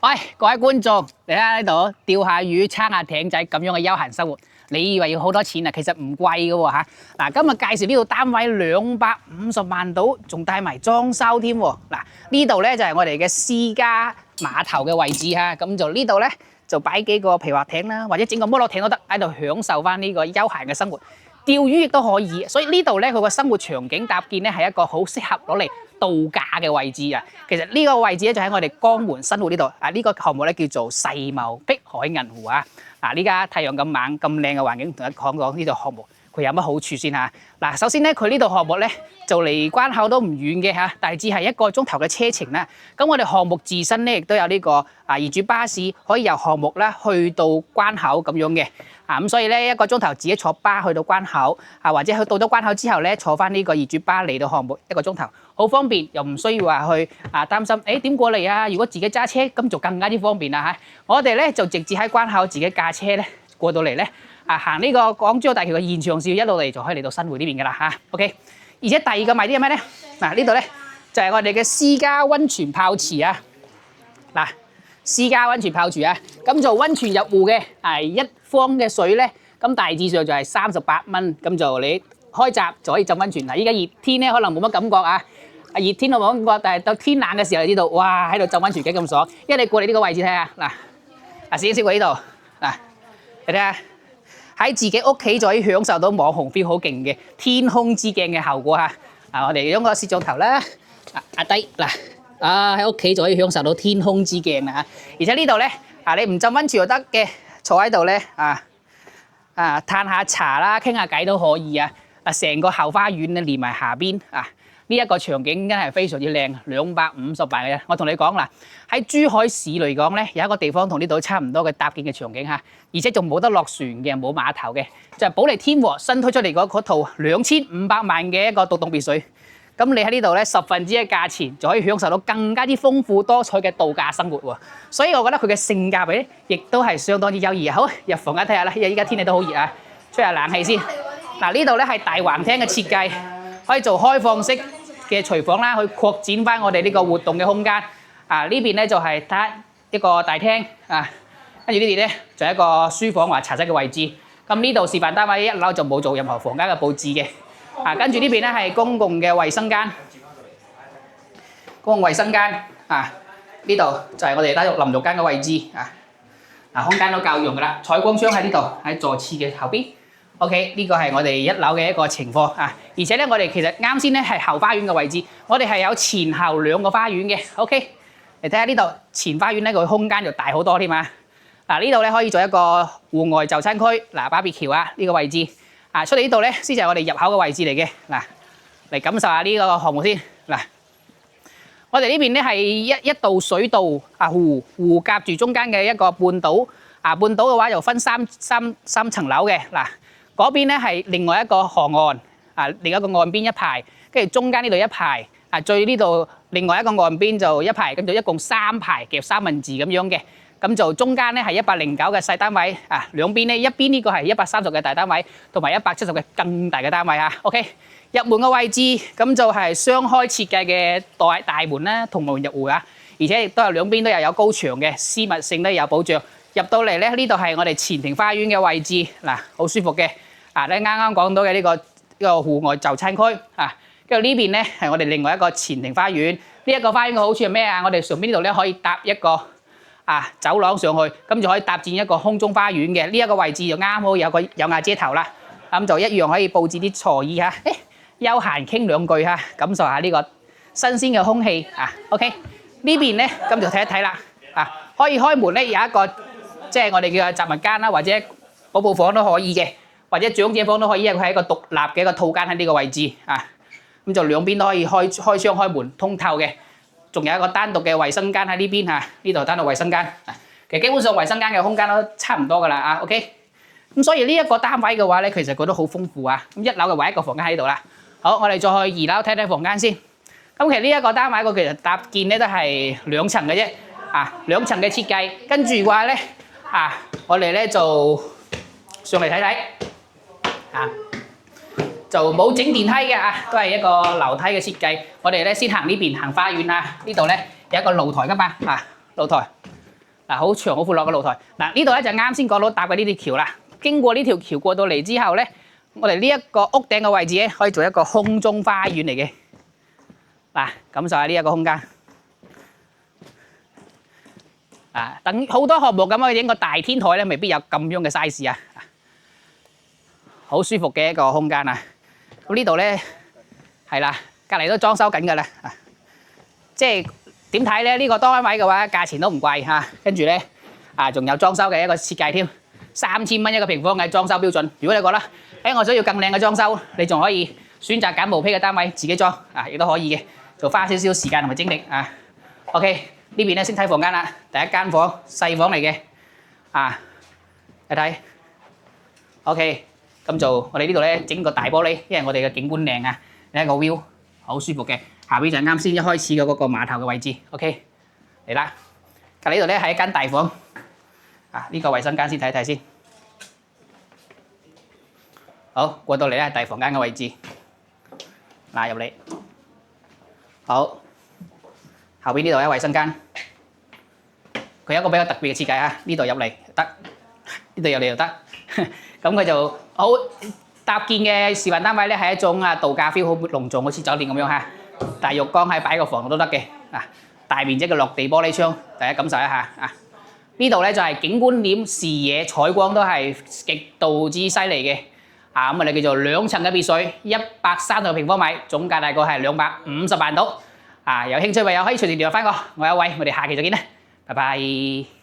喂，各位觀眾，你睇下呢度釣下魚、撐下艇仔咁樣嘅休閒生活，你以為要好多錢啊？其實唔貴嘅喎嚇。嗱，今日介紹呢度單位250萬到，仲帶埋裝修添喎。嗱，呢度咧就係我哋嘅私家碼頭嘅位置嚇，咁就呢度咧就擺幾個皮劃艇啦，或者整個摩托艇都得，喺度享受翻呢個休閒嘅生活。釣魚亦都可以，所以呢度咧佢個生活場景搭建咧係一個好適合攞嚟度假嘅位置啊！其實呢個位置咧就喺我哋江門新會呢度啊，呢個項目咧叫做世貿碧海銀湖啊！嗱，呢家太陽咁猛咁靚嘅環境，同大家講講呢度項目佢有乜好處先嚇。嗱，首先咧佢呢度項目咧就離關口都唔遠嘅嚇，大致係1個鐘頭嘅車程啦。咁我哋項目自身咧亦都有呢個業主巴士可以由項目啦去到關口咁樣嘅。咁所以咧1個鐘頭自己坐巴去到關口，或者去到咗關口之後咧坐翻呢個業主巴嚟到項目1個鐘頭，好方便，又唔需要話去擔心點過嚟啊！如果自己揸車咁就更加之方便啦嚇。我哋咧就直接喺關口自己駕車咧過到嚟咧行呢個港珠澳大橋嘅現場線一路嚟就可以嚟到新會呢邊噶啦嚇。OK， 而且第二個賣啲係咩咧？嗱，呢度咧就係我哋嘅私家溫泉泡池啊！嗱。私家溫泉泡池啊，咁做溫泉入戶嘅1方嘅水咧，咁大致上就係38蚊，咁就你開閘就可以浸溫泉。嗱，依家熱天咧可能冇乜感覺啊，熱天都冇乜感覺，但係到天冷嘅時候你知道，哇喺度浸溫泉幾咁爽。因為你過嚟呢個位置睇下，嗱，攝影師過呢度，嗱，你睇下喺自己屋企就可以享受到網紅 feel 好勁嘅天空之鏡嘅效果嚇。我哋用個攝像頭啦，壓低嗱。喺屋企就可以享受到天空之鏡啊！而且呢度咧，你唔浸溫泉就得嘅，坐喺度咧嘆下茶啦，傾下偈都可以啊！成個後花園咧連埋下邊呢一個場景真係非常之靚，250萬嘅。我同你講啦，喺珠海市嚟講咧，有一個地方同呢度差唔多嘅搭建嘅場景嚇，而且仲冇得落船嘅，冇碼頭嘅，就係保利天和新推出嚟嗰套2500萬嘅一個獨棟別墅。咁你喺呢度咧1/10嘅價錢就可以享受到更加之豐富多彩嘅度假生活喎，所以我覺得佢嘅性價比咧，亦都係相當之優異啊！好，入房間睇下啦，因為依家天氣都好熱啊，吹下冷氣先。嗱，呢度咧係大橫廳嘅設計，可以做開放式嘅廚房啦，去擴展翻我哋呢個活動嘅空間。呢邊咧就係睇一個大廳跟住呢邊咧就係一個書房或茶室嘅位置。咁呢度示範單位1樓就冇做任何房間嘅佈置嘅。跟住呢邊咧係公共嘅衛生間，呢度就係我哋淋浴間嘅位置空間都夠用噶啦，採光窗喺呢度，喺座廁嘅後邊。OK， 呢個係我哋1樓嘅一個情況而且咧我哋其實啱先咧係後花園嘅位置，我哋係有前後2個花園嘅。OK， 你睇下呢度前花園咧個空間就大好多添啊！呢度咧可以做一個戶外就餐區，BBQ呢個位置。出嚟呢度咧，先就係我哋入口嘅位置嚟嘅。嗱，嚟感受下呢個項目先。嗱，我哋呢邊咧係一道水道湖夾住中間嘅一個半島。半島嘅話又分三層樓嘅。嗱，嗰邊咧係另外一個河岸，另一個岸邊一排，跟住中間呢度一排，最呢度另外一個岸邊就一排，咁就一共3排夾3文治咁樣嘅。咁就中間咧係109嘅細單位，兩邊咧一邊呢個係130嘅大單位，同埋170嘅更大嘅單位OK， 入門嘅位置咁就係雙開設計嘅大門啦，同門入戶而且亦都有兩邊都有高牆嘅，私密性都有保障。入到嚟咧，呢度係我哋前庭花園嘅位置，好舒服嘅。你啱啱講到嘅呢個戶外就餐區跟住呢邊咧係我哋另外一個前庭花園。呢一個花園嘅好處係咩我哋上邊呢度咧可以搭一個走廊上去，咁就可以搭建一個空中花園嘅。呢一個位置就啱好有瓦遮頭啦，咁就一樣可以佈置啲座椅休閒傾2句感受下呢個新鮮嘅空氣OK， 呢邊咧咁就睇一睇啦可以開門咧有一個即係我哋叫雜物間啦，或者寶寶房都可以嘅，或者長者房都可以，因為佢係一個獨立嘅一個套間喺呢個位置咁就兩邊都可以開窗開門通透嘅。仲有一個單獨嘅衛生間喺呢邊呢度單獨衛生間。其實基本上衛生間嘅空間都差唔多噶啦OK， 咁所以呢一個單位嘅話咧，其實佢都好豐富咁1樓嘅唯一一個房間喺度啦。好，我哋再去2樓睇睇房間先。咁其實呢一個單位其實搭建咧都係2層嘅啫2層嘅設計。跟住嘅話咧我哋咧就上嚟睇睇就冇整電梯嘅都係一個樓梯嘅設計。我哋咧先行呢邊行花園呢度咧有一個露台噶嘛露台嗱，好長好闊落嘅露台。嗱，呢度咧就啱先講到搭嘅呢條橋啦。經過呢條橋過到嚟之後咧，我哋呢一個屋頂嘅位置咧，可以做一個空中花園嚟嘅。嗱，感受下呢一個空間。等好多項目咁啊，影個大天台咧，未必有咁樣嘅 size 啊。好舒服嘅一個空間啊！咁呢度咧係啦，隔離都裝修緊㗎啦。即係點睇咧？呢個單位嘅話，價錢都唔貴嚇。跟住咧仲有裝修嘅一個設計添，3000蚊一個平方嘅裝修標準。如果你覺得我想要更靚嘅裝修，你仲可以選擇揀毛坯嘅單位自己裝亦都可以嘅，就花少少時間同埋精力啊。OK， 呢邊咧先睇房間啦，第一間房細房嚟嘅睇睇 OK。咁就我哋呢度咧整個大玻璃，因為我哋嘅景觀靚啊，你睇個 view 好舒服嘅。下邊就係啱先一開始嘅嗰個碼頭嘅位置。OK， 嚟啦，隔離呢度咧係一間大房呢個衞生間先睇睇先。好，過到嚟咧大房間嘅位置，嗱入嚟，好，後邊呢度係衞生間，佢有一個比較特別嘅設計呢度入嚟得，呢度入嚟又得。咁佢就好搭建嘅示範單位咧，係一種度假 feel 好隆重，好似酒店咁樣嚇。大浴缸喺擺個房都得嘅大面積嘅落地玻璃窗，大家感受一下呢度咧就係景觀點、視野、採光都係極度之犀利嘅咁我哋叫做2層嘅別墅，130平方米，總價大概係250萬到有興趣嘅朋友可以隨時聯絡翻我，我係阿偉，我哋下期再見啦，拜拜。